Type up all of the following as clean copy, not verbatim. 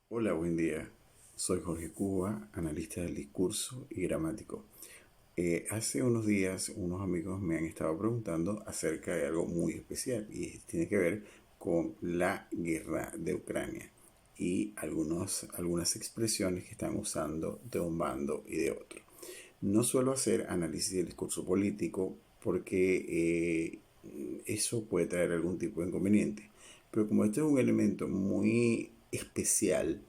Hola, buen día. Soy Jorge Cuba, analista del discurso y gramático. Hace unos días unos amigos me han estado preguntando acerca de algo muy especial y tiene que ver con la guerra de Ucrania y algunas expresiones que están usando de un bando y de otro. No suelo hacer análisis del discurso político porque eso puede traer algún tipo de inconveniente. Pero como este es un elemento muy especial,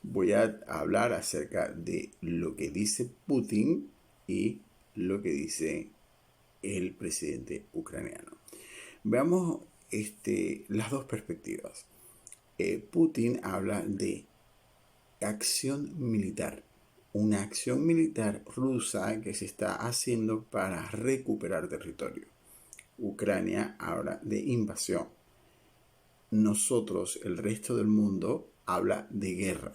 voy a hablar acerca de lo que dice Putin y lo que dice el presidente ucraniano. Veamos las dos perspectivas. Putin habla de acción militar, una acción militar rusa que se está haciendo para recuperar territorio. Ucrania habla de invasión. Nosotros, el resto del mundo, habla de guerra.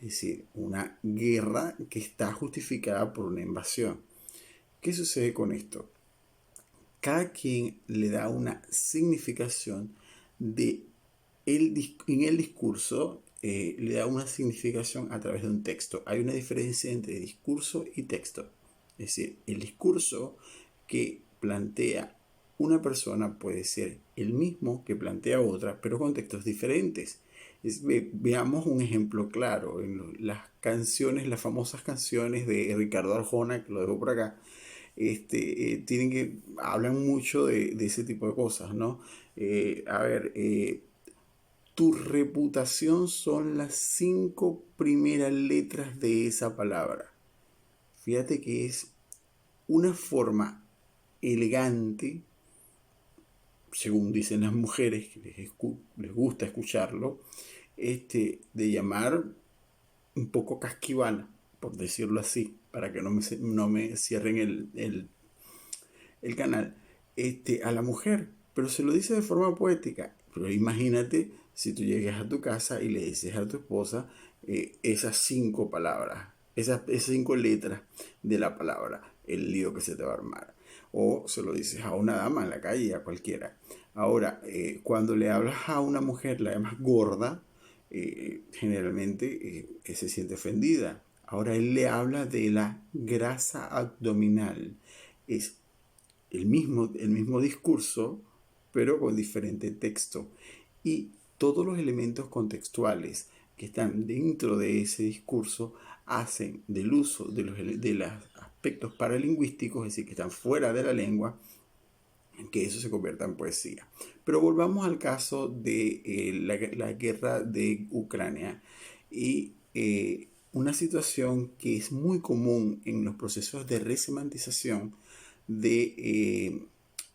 Es decir, una guerra que está justificada por una invasión. ¿Qué sucede con esto? Cada quien le da una significación de en el discurso, le da una significación a través de un texto. Hay una diferencia entre discurso y texto. Es decir, el discurso que plantea una persona puede ser el mismo que plantea otra, pero con textos diferentes. Veamos un ejemplo claro en las canciones, las famosas canciones de Ricardo Arjona, que lo dejo por acá. Hablan mucho de ese tipo de cosas, ¿no? A ver, tu reputación son las 5 primeras letras de esa palabra. Fíjate que es una forma elegante, según dicen las mujeres, que les gusta escucharlo, de llamar un poco casquivana, por decirlo así, para que no me cierren el canal, a la mujer, pero se lo dice de forma poética. Pero imagínate si tú llegas a tu casa y le dices a tu esposa esas 5 palabras, esas 5 letras de la palabra, el lío que se te va a armar. O se lo dices a una dama en la calle, a cualquiera. Ahora, cuando le hablas a una mujer, la llamas gorda, generalmente se siente ofendida. Ahora él le habla de la grasa abdominal. Es el mismo discurso, pero con diferente texto. Y todos los elementos contextuales que están dentro de ese discurso hacen del uso de los aspectos paralingüísticos, es decir, que están fuera de la lengua, que eso se convierta en poesía. Pero volvamos al caso de la guerra de Ucrania y una situación que es muy común en los procesos de resemantización de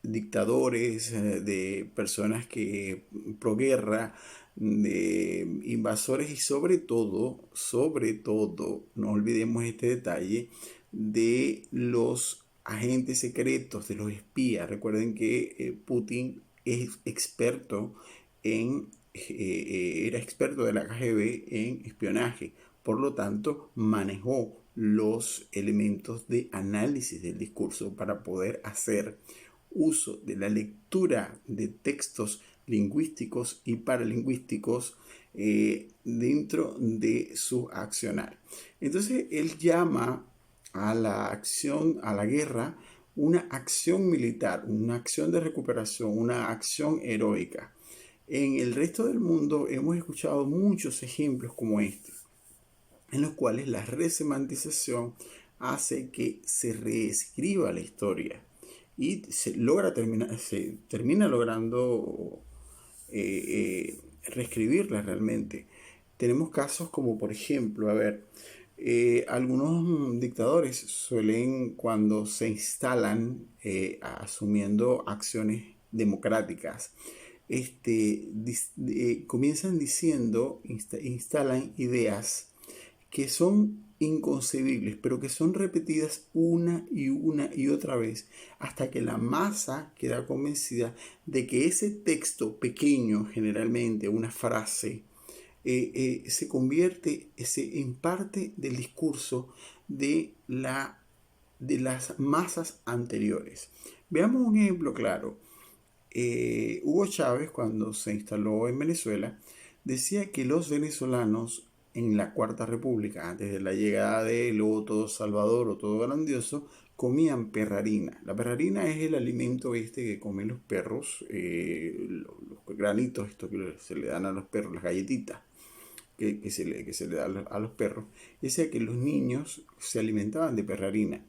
dictadores, de personas que pro-guerra, de invasores y sobre todo, no olvidemos este detalle, de los agentes secretos, de los espías. Recuerden que Putin es experto era experto de la KGB en espionaje. Por lo tanto, manejó los elementos de análisis del discurso para poder hacer uso de la lectura de textos lingüísticos y paralingüísticos dentro de su accionar. Entonces, él llama a la acción, a la guerra, una acción militar, una acción de recuperación, una acción heroica. En el resto del mundo hemos escuchado muchos ejemplos como este, en los cuales la resemantización hace que se reescriba la historia y se termina logrando reescribirla realmente. Tenemos casos como, por ejemplo, a ver, algunos dictadores suelen, cuando se instalan asumiendo acciones democráticas, comienzan diciendo, instalan ideas que son inconcebibles, pero que son repetidas una y otra vez, hasta que la masa queda convencida de que ese texto pequeño, generalmente una frase, se convierte en parte del discurso de las masas anteriores. Veamos un ejemplo claro. Hugo Chávez, cuando se instaló en Venezuela, decía que los venezolanos en la Cuarta República, antes de la llegada de luego todo Salvador o todo grandioso, comían perrarina. La perrarina es el alimento este que comen los perros, los granitos, esto que se le dan a los perros, las galletitas que se le da a los perros. Decía que los niños se alimentaban de perrarina,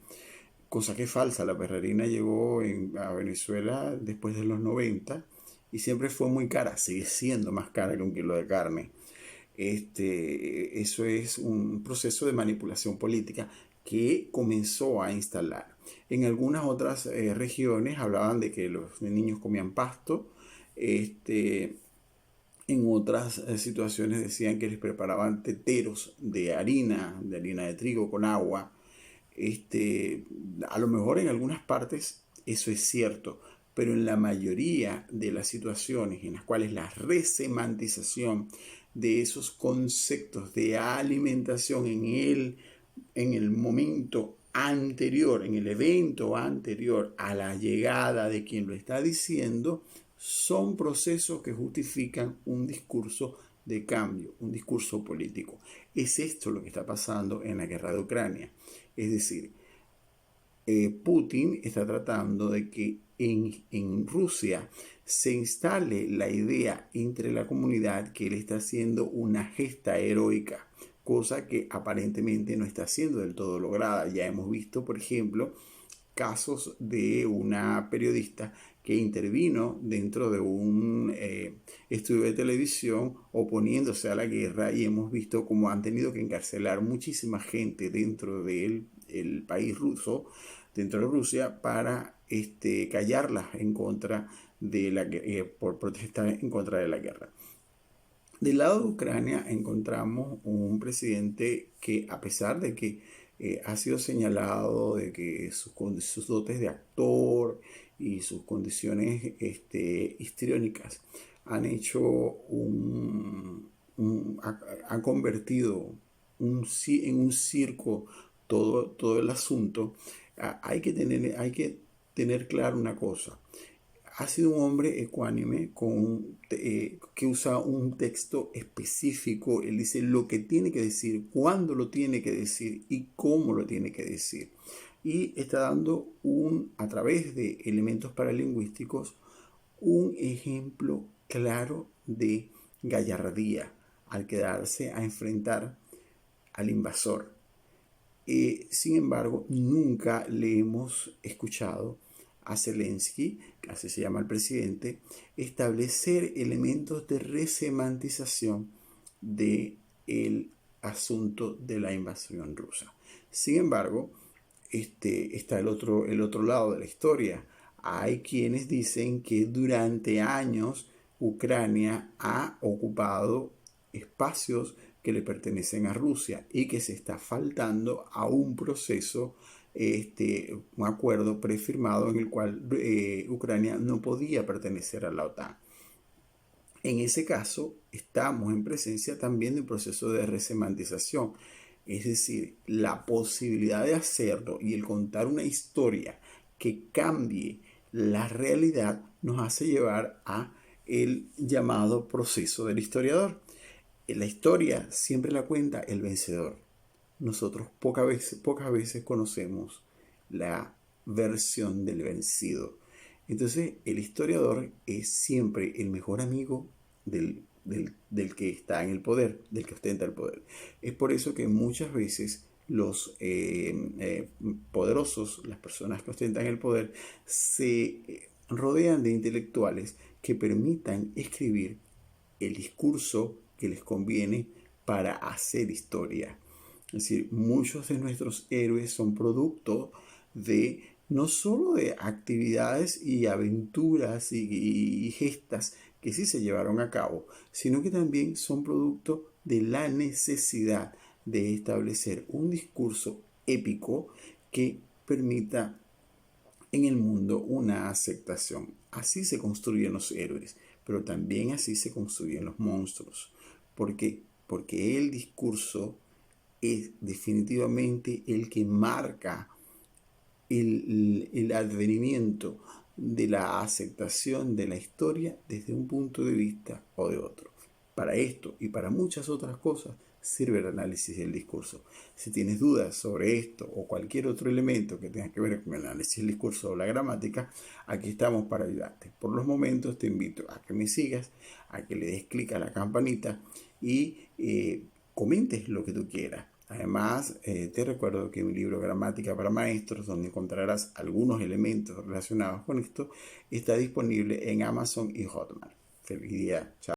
cosa que es falsa. La perrarina llegó a Venezuela después de los 90 y siempre fue muy cara, sigue siendo más cara que un kilo de carne. Eso es un proceso de manipulación política que comenzó a instalar. En algunas otras regiones hablaban de que los niños comían pasto. Este, en otras situaciones decían que les preparaban teteros de harina de trigo con agua. Este, a lo mejor en algunas partes eso es cierto, pero en la mayoría de las situaciones en las cuales la resemantización de esos conceptos de alimentación en el momento anterior, en el evento anterior a la llegada de quien lo está diciendo, son procesos que justifican un discurso de cambio, un discurso político. Es esto lo que está pasando en la guerra de Ucrania. Es decir, Putin está tratando de que en Rusia se instale la idea entre la comunidad que él está haciendo una gesta heroica, cosa que aparentemente no está siendo del todo lograda. Ya hemos visto, por ejemplo, casos de una periodista que intervino dentro de un estudio de televisión oponiéndose a la guerra, y hemos visto cómo han tenido que encarcelar muchísima gente dentro del el país ruso, dentro de Rusia, para callarlas en contra de por protestar en contra de la guerra. Del lado de Ucrania encontramos un presidente que, a pesar de que ha sido señalado de que sus dotes de actor y sus condiciones histriónicas han hecho han convertido en un circo todo el asunto. Hay que tener claro una cosa: ha sido un hombre ecuánime que usa un texto específico. Él dice lo que tiene que decir, cuándo lo tiene que decir y cómo lo tiene que decir. Y está dando a través de elementos paralingüísticos, un ejemplo claro de gallardía al quedarse a enfrentar al invasor. Sin embargo, nunca le hemos escuchado a Zelensky, que así se llama el presidente, establecer elementos de resemantización del asunto de la invasión rusa. Sin embargo, está el otro lado de la historia. Hay quienes dicen que durante años Ucrania ha ocupado espacios que le pertenecen a Rusia y que se está faltando a un proceso, un acuerdo prefirmado en el cual Ucrania no podía pertenecer a la OTAN. En ese caso, estamos en presencia también de un proceso de resemantización, es decir, la posibilidad de hacerlo y el contar una historia que cambie la realidad nos hace llevar a el llamado proceso del historiador. En la historia siempre la cuenta el vencedor. Nosotros pocas veces conocemos la versión del vencido. Entonces, el historiador es siempre el mejor amigo del que está en el poder, del que ostenta el poder. Es por eso que muchas veces los poderosos, las personas que ostentan el poder, se rodean de intelectuales que permitan escribir el discurso que les conviene para hacer historia. Es decir, muchos de nuestros héroes son producto de no solo de actividades y aventuras y gestas que sí se llevaron a cabo, sino que también son producto de la necesidad de establecer un discurso épico que permita en el mundo una aceptación. Así se construyen los héroes, pero también así se construyen los monstruos. ¿Por qué? Porque el discurso es definitivamente el que marca el advenimiento de la aceptación de la historia desde un punto de vista o de otro. Para esto y para muchas otras cosas sirve el análisis del discurso. Si tienes dudas sobre esto o cualquier otro elemento que tenga que ver con el análisis del discurso o la gramática, aquí estamos para ayudarte. Por los momentos te invito a que me sigas, a que le des clic a la campanita y comentes lo que tú quieras. Además, te recuerdo que mi libro Gramática para Maestros, donde encontrarás algunos elementos relacionados con esto, está disponible en Amazon y Hotmart. Feliz día. Chao.